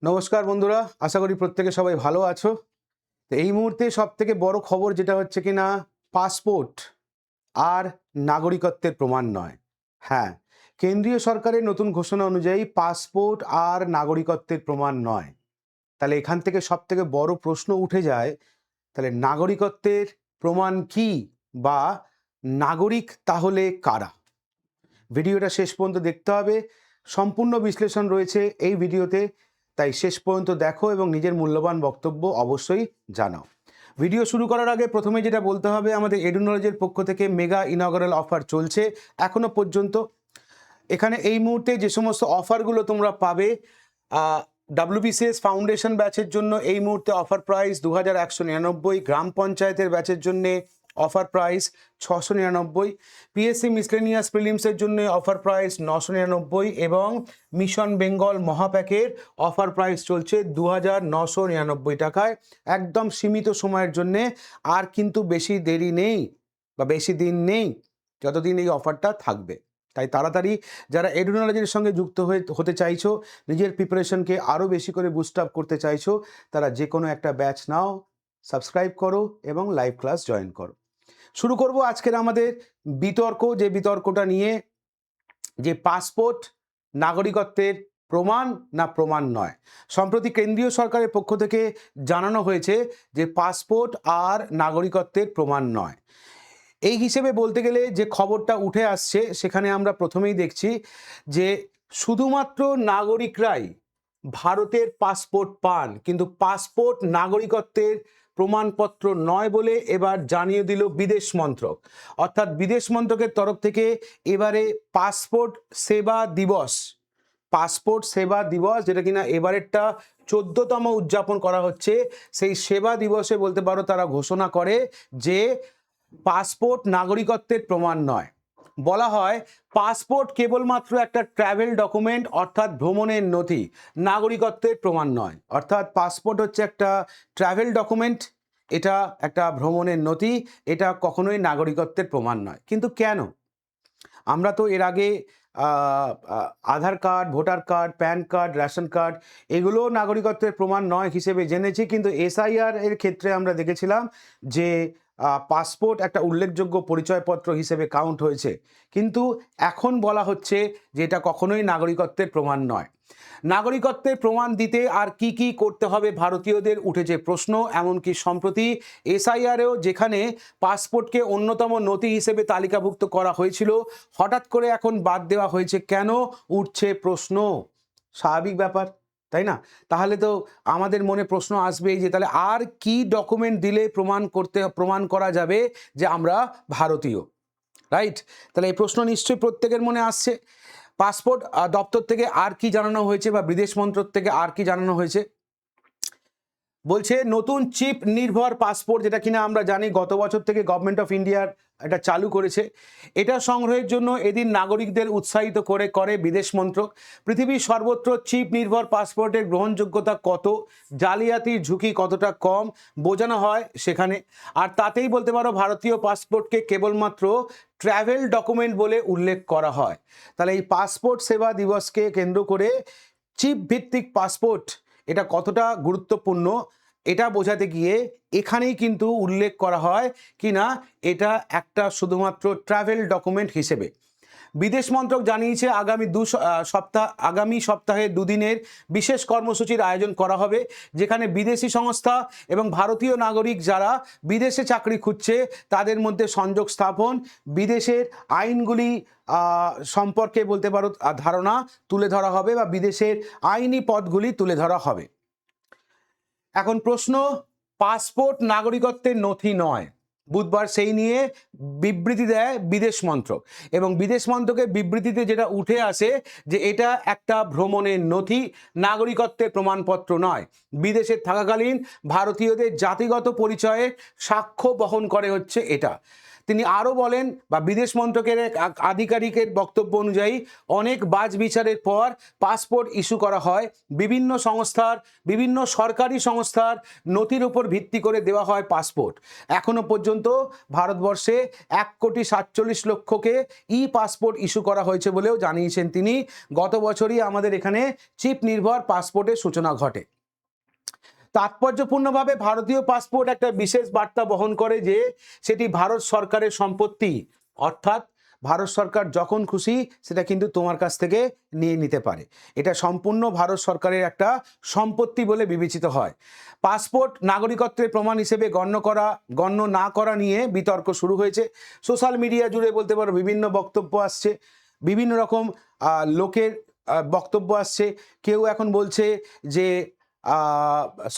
নমস্কার বন্ধুরা, আশা করি প্রত্যেকে সবাই ভালো আছো। তো এই মুহূর্তে সবথেকে বড় খবর যেটা হচ্ছে কিনা, পাসপোর্ট আর নাগরিকত্বের প্রমাণ নয়। হ্যাঁ, কেন্দ্রীয় সরকারের নতুন ঘোষণা অনুযায়ী পাসপোর্ট আর নাগরিকত্বের প্রমাণ নয়। তাহলে এখান থেকে সবথেকে বড় প্রশ্ন উঠে যায়, তাহলে নাগরিকত্বের প্রমাণ কি, বা নাগরিক তাহলে কারা? ভিডিওটা শেষ পর্যন্ত দেখতে হবে। সম্পূর্ণ বিশ্লেষণ রয়েছে এই ভিডিওতে, তাই শেষ পর্যন্ত দেখো এবং নিজের মূল্যবান বক্তব্য অবশ্যই জানাও। ভিডিও শুরু করার আগে প্রথমে যেটা বলতে হবে, আমাদের এডুনলেজের পক্ষ থেকে মেগা ইনঅগারাল অফার চলছে এখনো পর্যন্ত। এখানে এই মুহূর্তে যে সমস্ত অফারগুলো তোমরা পাবে, WBCS ফাউন্ডেশন ব্যাচের জন্য এই মুহূর্তে অফার প্রাইস 2199, গ্রাম পঞ্চায়েতের ব্যাচের জন্যে অফার প্রাইস 699, পিএসসি মিসলেনিয়াস প্রিলিমসের জন্য অফার প্রাইস 999 এবং মিশন বেঙ্গল মহাপ্যাকের অফার প্রাইস চলছে 2999 টাকায়, একদম সীমিত সময়ের জন্যে। আর কিন্তু বেশি দেরি নেই বা বেশি দিন নেই যতদিন এই অফারটা থাকবে। তাই তাড়াতাড়ি যারা এডুনলেজের সঙ্গে যুক্ত হতে চাইছো, নিজের প্রিপারেশনকে আরও বেশি করে বুস্ট আপ করতে চাইছো, তারা যে কোনো একটা ব্যাচ নাও, সাবস্ক্রাইব করো এবং লাইভ ক্লাস জয়েন করো। শুরু করব আজকের আমাদের বিতর্ক, যে বিতর্কটা নিয়ে যে পাসপোর্ট নাগরিকত্বের প্রমাণ না প্রমাণ নয়। সম্প্রতি কেন্দ্রীয় সরকারের পক্ষ থেকে জানানো হয়েছে যে পাসপোর্ট আর নাগরিকত্বের প্রমাণ নয়। এই হিসেবে বলতে গেলে যে খবরটা উঠে আসছে, সেখানে আমরা প্রথমেই দেখছি যে শুধুমাত্র নাগরিকরাই ভারতের পাসপোর্ট পান, কিন্তু পাসপোর্ট নাগরিকত্বের প্রমাণপত্র নয় বলে এবার জানিয়ে দিল বিদেশ মন্ত্রক। অর্থাৎ বিদেশ মন্ত্রকের তরফ থেকে এবারে পাসপোর্ট সেবা দিবস, যেটা কিনা এবারেরটা 14তম উদযাপন করা হচ্ছে, সেই সেবা দিবসে বলতে পারো তারা ঘোষণা করে যে পাসপোর্ট নাগরিকত্বের প্রমাণ নয়। বলা হয় পাসপোর্ট কেবলমাত্র একটা ট্রাভেল ডকুমেন্ট, অর্থাৎ ভ্রমণের নথি, নাগরিকত্বের প্রমাণ নয়। অর্থাৎ পাসপোর্ট হচ্ছে একটা ট্রাভেল ডকুমেন্ট, এটা একটা ভ্রমণের নথি, এটা কখনোই নাগরিকত্বের প্রমাণ নয়। কিন্তু কেন? আমরা তো এর আগে Aadhaar card, voter card, PAN card, ration card, এগুলো নাগরিকত্বের প্রমাণ নয় হিসেবে জেনেছি, কিন্তু SIR এর ক্ষেত্রে আমরা দেখেছিলাম যে পাসপোর্ট একটা উল্লেখযোগ্য পরিচয়পত্র হিসেবে কাউন্ট হয়েছে। কিন্তু এখন বলা হচ্ছে যে এটা কখনোই নাগরিকত্বের প্রমাণ নয়। নাগরিকত্বের প্রমাণ দিতে আর কি কি করতে হবে ভারতীয়দের উঠেছে প্রশ্ন। এমনকি সম্প্রতি SIRও যেখানে পাসপোর্টকে অন্যতম নথি হিসেবে তালিকাভুক্ত করা হয়েছিল, হঠাৎ করে এখন বাদ দেওয়া হয়েছে কেন, উঠছে প্রশ্ন। স্বাভাবিক ব্যাপার, তাই না? তাহলে তো আমাদের মনে প্রশ্ন আসবেই যে তাহলে আর কি ডকুমেন্ট দিলে প্রমাণ করা যাবে যে আমরা ভারতীয়, রাইট? তাহলে এই প্রশ্ন নিশ্চয়ই প্রত্যেকের মনে আসছে। পাসপোর্ট দপ্তর থেকে আর কি জানানো হয়েছে, বা বিদেশ মন্ত্রক থেকে আর কি জানানো হয়েছে? বলছে নতুন চিপ নির্ভর পাসপোর্ট, যেটা কিনা আমরা জানি গত বছর থেকে গভর্নমেন্ট অফ ইন্ডিয়ার এটা চালু করেছে, এটা সংগ্রহের জন্য এদিন নাগরিকদের উৎসাহিত করে বিদেশ মন্ত্রক। পৃথিবীর সর্বত্র চিপ নির্ভর পাসপোর্টের গ্রহণযোগ্যতা কত, জালিয়াতির ঝুঁকি কতটা কম বোঝানো হয় সেখানে। আর তাতেই বলতে পারো ভারতীয় পাসপোর্টকে কেবলমাত্র ট্রাভেল ডকুমেন্ট বলে উল্লেখ করা হয়। তাহলে এই পাসপোর্ট সেবা দিবসকে কেন্দ্র করে চিপ ভিত্তিক পাসপোর্ট এটা কতটা গুরুত্বপূর্ণ, এটা বোঝাতে গিয়ে এখানেই কিন্তু উল্লেখ করা হয় কি না এটা একটা শুধুমাত্র ট্রাভেল ডকুমেন্ট হিসেবে। বিদেশ মন্ত্রক জানিয়েছে আগামী সপ্তাহে দুদিনের বিশেষ কর্মসূচির আয়োজন করা হবে, যেখানে বিদেশি সংস্থা এবং ভারতীয় নাগরিক যারা বিদেশে চাকরি খুঁজছে তাদের মধ্যে সংযোগ স্থাপন, বিদেশের আইনগুলি সম্পর্কে বলতে পারো ধারণা তুলে ধরা হবে, বা বিদেশের আইনি পথগুলি তুলে ধরা হবে। এখন প্রশ্ন, পাসপোর্ট নাগরিকত্বের নথি নয়। বুধবার সেই নিয়ে বিবৃতি দেয় বিদেশ মন্ত্রক, এবং বিদেশ মন্ত্রকের বিবৃতিতে যেটা উঠে আসে যে এটা একটা ভ্রমণের নথি, নাগরিকত্বের প্রমাণপত্র নয়। বিদেশে থাকাকালীন ভারতীয়দের জাতিগত পরিচয়ের সাক্ষ্য বহন করে হচ্ছে এটা। তিনি আরও বলেন, বা বিদেশ মন্ত্রকের এক আধিকারিকের বক্তব্য অনুযায়ী অনেক বাছবিচারের পর পাসপোর্ট ইস্যু করা হয়। বিভিন্ন সংস্থার, বিভিন্ন সরকারি সংস্থার নথির উপর ভিত্তি করে দেওয়া হয় পাসপোর্ট। এখনো পর্যন্ত ভারতবর্ষে 1,47,00,000কে ই পাসপোর্ট ইস্যু করা হয়েছে বলেও জানিয়েছেন তিনি। গত বছরই আমাদের এখানে চিপ নির্ভর পাসপোর্টের সূচনা ঘটে। তাৎপর্যপূর্ণভাবে ভারতীয় পাসপোর্ট একটা বিশেষ বার্তা বহন করে যে সেটি ভারত সরকারের সম্পত্তি, অর্থাৎ ভারত সরকার যখন খুশি সেটা কিন্তু তোমার কাছ থেকে নিয়ে নিতে পারে। এটা সম্পূর্ণ ভারত সরকারের একটা সম্পত্তি বলে বিবেচিত হয়। পাসপোর্ট নাগরিকত্বের প্রমাণ হিসেবে গণ্য না করা নিয়ে বিতর্ক শুরু হয়েছে। সোশ্যাল মিডিয়া জুড়ে বলতে পারো বিভিন্ন বক্তব্য আসছে, বিভিন্ন রকম লোকের বক্তব্য আসছে। কেউ এখন বলছে যে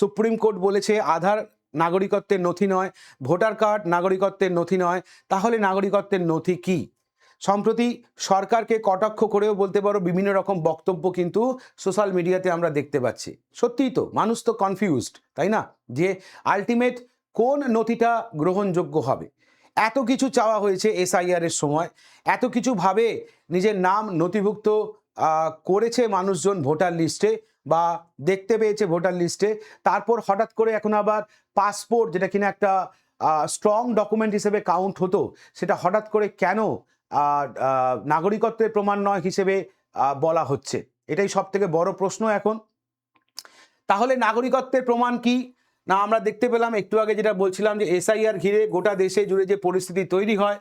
সুপ্রিম কোর্ট বলেছে আধার নাগরিকত্বের নথি নয়, ভোটার কার্ড নাগরিকত্বের নথি নয়, তাহলে নাগরিকত্বের নথি কি? সম্প্রতি সরকারকে কটাক্ষ করেও বলতে পারো বিভিন্ন রকম বক্তব্য কিন্তু সোশ্যাল মিডিয়াতে আমরা দেখতে পাচ্ছি। সত্যিই তো মানুষ তো কনফিউজড, তাই না, যে আলটিমেট কোন নথিটা গ্রহণযোগ্য হবে। এত কিছু চাওয়া হয়েছে এসআইআর এর সময়, এত কিছু ভাবে নিজের নাম নথিভুক্ত করেছে মানুষজন ভোটার লিস্টে বা দেখতে পেয়েছে ভোটার লিস্টে, তারপর হঠাৎ করে এখন আবার পাসপোর্ট, যেটা কিনা একটা স্ট্রং ডকুমেন্ট হিসেবে কাউন্ট হতো, সেটা হঠাৎ করে কেন নাগরিকত্বের প্রমাণ নয় হিসেবে বলা হচ্ছে? এটাই সব থেকে বড় প্রশ্ন এখন। তাহলে নাগরিকত্বের প্রমাণ কি না, আমরা দেখতে পেলাম একটু আগে যেটা বলছিলাম যে এসআইআর ঘিরে গোটা দেশে জুড়ে যে পরিস্থিতি তৈরি হয়,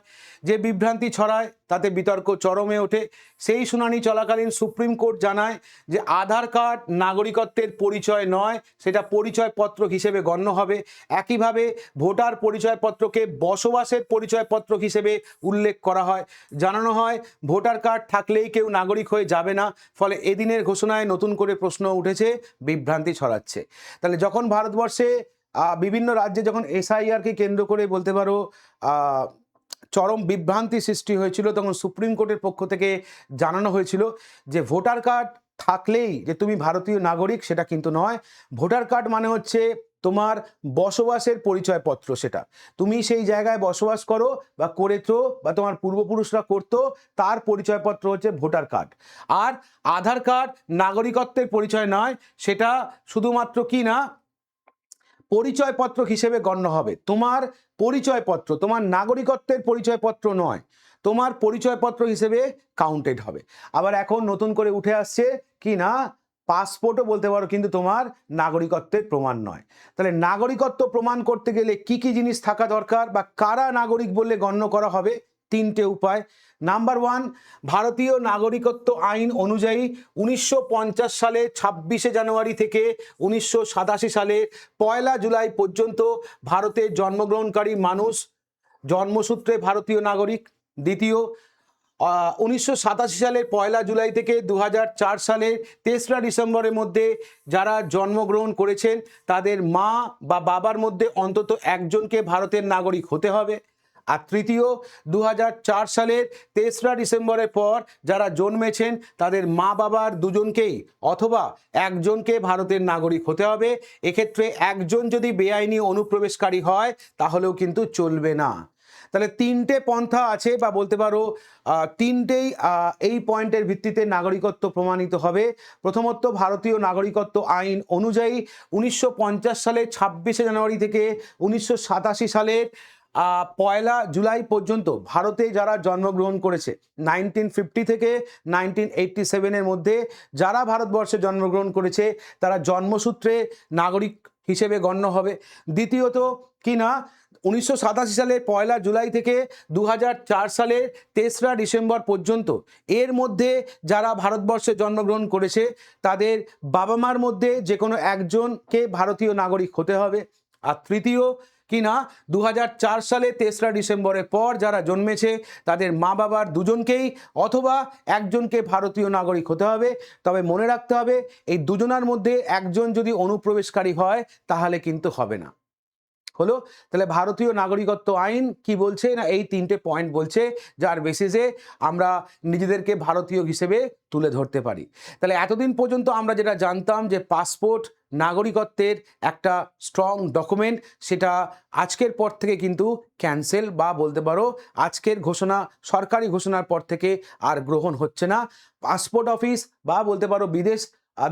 যে বিভ্রান্তি ছড়ায়, তাতে বিতর্ক চরমে ওঠে। সেই শুনানি চলাকালীন সুপ্রিম কোর্ট জানায় যে আধার কার্ড নাগরিকত্বের পরিচয় নয়, সেটা পরিচয়পত্র হিসেবে গণ্য হবে। একইভাবে ভোটার পরিচয়পত্রকে বসবাসের পরিচয়পত্র হিসেবে উল্লেখ করা হয়। জানানো হয় ভোটার কার্ড থাকলেই কেউ নাগরিক হয়ে যাবে না। ফলে এদিনের ঘোষণায় নতুন করে প্রশ্ন উঠেছে, বিভ্রান্তি ছড়াচ্ছে। তাহলে যখন ভারতবর্ষে বিভিন্ন রাজ্যে যখন এসআইআরকে কেন্দ্র করে বলতে পারো চরম বিভ্রান্তি সৃষ্টি হয়েছিল, তখন সুপ্রিম কোর্টের পক্ষ থেকে জানানো হয়েছিল যে ভোটার কার্ড থাকলেই যে তুমি ভারতীয় নাগরিক সেটা কিন্তু নয়। ভোটার কার্ড মানে হচ্ছে তোমার বসবাসের পরিচয়পত্র, সেটা তুমি সেই জায়গায় বসবাস করো বা করেছো বা তোমার পূর্বপুরুষরা করতো, তার পরিচয়পত্র হচ্ছে ভোটার কার্ড। আর আধার কার্ড নাগরিকত্বের পরিচয় নয়, সেটা শুধুমাত্র কি না পরিচয়পত্র হিসেবে গণ্য হবে। তোমার পরিচয়পত্র, তোমার নাগরিকত্বের পরিচয়পত্র নয়, তোমার পরিচয়পত্র হিসেবে কাউন্টেড হবে। আবার এখন নতুন করে উঠে আসছে কি না পাসপোর্টও বলতে পারো কিন্তু তোমার নাগরিকত্বের প্রমাণ নয়। তাহলে নাগরিকত্ব প্রমাণ করতে গেলে কি কি জিনিস থাকা দরকার বা কারা নাগরিক বলে গণ্য করা হবে? তিনটে উপায়। নাম্বার 1, ভারতীয় নাগরিকত্ব আইন অনুযায়ী 1950 সালে 26শে জানুয়ারি থেকে 1987 সালে 1 জুলাই পর্যন্ত ভারতে জন্মগ্রহণকারী মানুষ জন্মসূত্রে ভারতীয় নাগরিক। দ্বিতীয়, 1987 সালের 1 জুলাই থেকে 2004 সালের 3রা ডিসেম্বরের মধ্যে যারা জন্মগ্রহণ করেছেন তাদের মা বা বাবার মধ্যে অন্তত একজনকে ভারতের নাগরিক হতে হবে। আর তৃতীয়, 2004 সালের 3রা ডিসেম্বরের পর যারা জন্মেছেন তাদের মা বাবার দুজনকেই অথবা একজনকে ভারতের নাগরিক হতে হবে। এক্ষেত্রে একজন যদি বেআইনি অনুপ্রবেশকারী হয় তাহলেও কিন্তু চলবে না। তাহলে তিনটে পন্থা আছে বা বলতে পারো তিনটেই এই পয়েন্টের ভিত্তিতে নাগরিকত্ব প্রমাণিত হবে। প্রথমত, ভারতীয় নাগরিকত্ব আইন অনুযায়ী 1950 সালের 26শে জানুয়ারি থেকে 1987 সালের 1 জুলাই পর্যন্ত ভারতে যারা জন্মগ্রহণ করেছে, 1950 থেকে 1987 মধ্যে যারা ভারতবর্ষে জন্মগ্রহণ করেছে তারা জন্মসূত্রে নাগরিক হিসেবে গণ্য হবে। দ্বিতীয়ত কি না 1987 সালের 1 জুলাই থেকে 2004 সালের 3রা ডিসেম্বর পর্যন্ত এর মধ্যে যারা ভারতবর্ষে জন্মগ্রহণ করেছে তাদের বাবা মার মধ্যে যে কোনো একজনকে ভারতীয় নাগরিক হতে হবে। আর তৃতীয় কিনা 2004 সালে 3রা ডিসেম্বরের পর যারা জন্মেছে তাদের মা বাবার দুজনকেই অথবা একজনকে ভারতীয় নাগরিক হতে হবে। তবে মনে রাখতে হবে এই দুজনার মধ্যে একজন যদি অনুপ্রবেশকারী হয় তাহলে কিন্তু হবে না। হলো। তাহলে ভারতীয় নাগরিকত্ব আইন কি বলছে না, এই 3টে পয়েন্ট বলছে যার বেসিসে আমরা নিজেদেরকে ভারতীয় হিসেবে তুলে ধরতে পারি। তাহলে এতদিন পর্যন্ত আমরা যেটা জানতাম যে পাসপোর্ট নাগরিকত্বের একটা স্ট্রং ডকুমেন্ট, সেটা আজকের পর থেকে কিন্তু ক্যান্সেল, বা বলতে পারো আজকের ঘোষণা, সরকারি ঘোষণার পর থেকে আর গ্রহণ হচ্ছে না। পাসপোর্ট অফিস বা বলতে পারো বিদেশ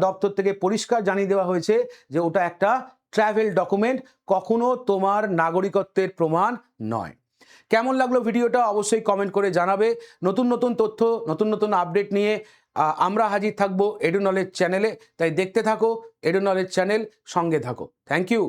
দপ্তর থেকে পরিষ্কার জানিয়ে দেওয়া হয়েছে যে ওটা একটা ট্রাভেল ডকুমেন্ট, কখনো তোমার নাগরিকত্বের প্রমাণ নয়। কেমন লাগলো ভিডিওটা অবশ্যই কমেন্ট করে জানাবে। নতুন নতুন তথ্য, নতুন নতুন আপডেট নিয়ে আমরা হাজির থাকবো এডু নলেজ চ্যানেলে, তাই দেখতে থাকো এডু নলেজ চ্যানেল, সঙ্গে থাকো। Thank you.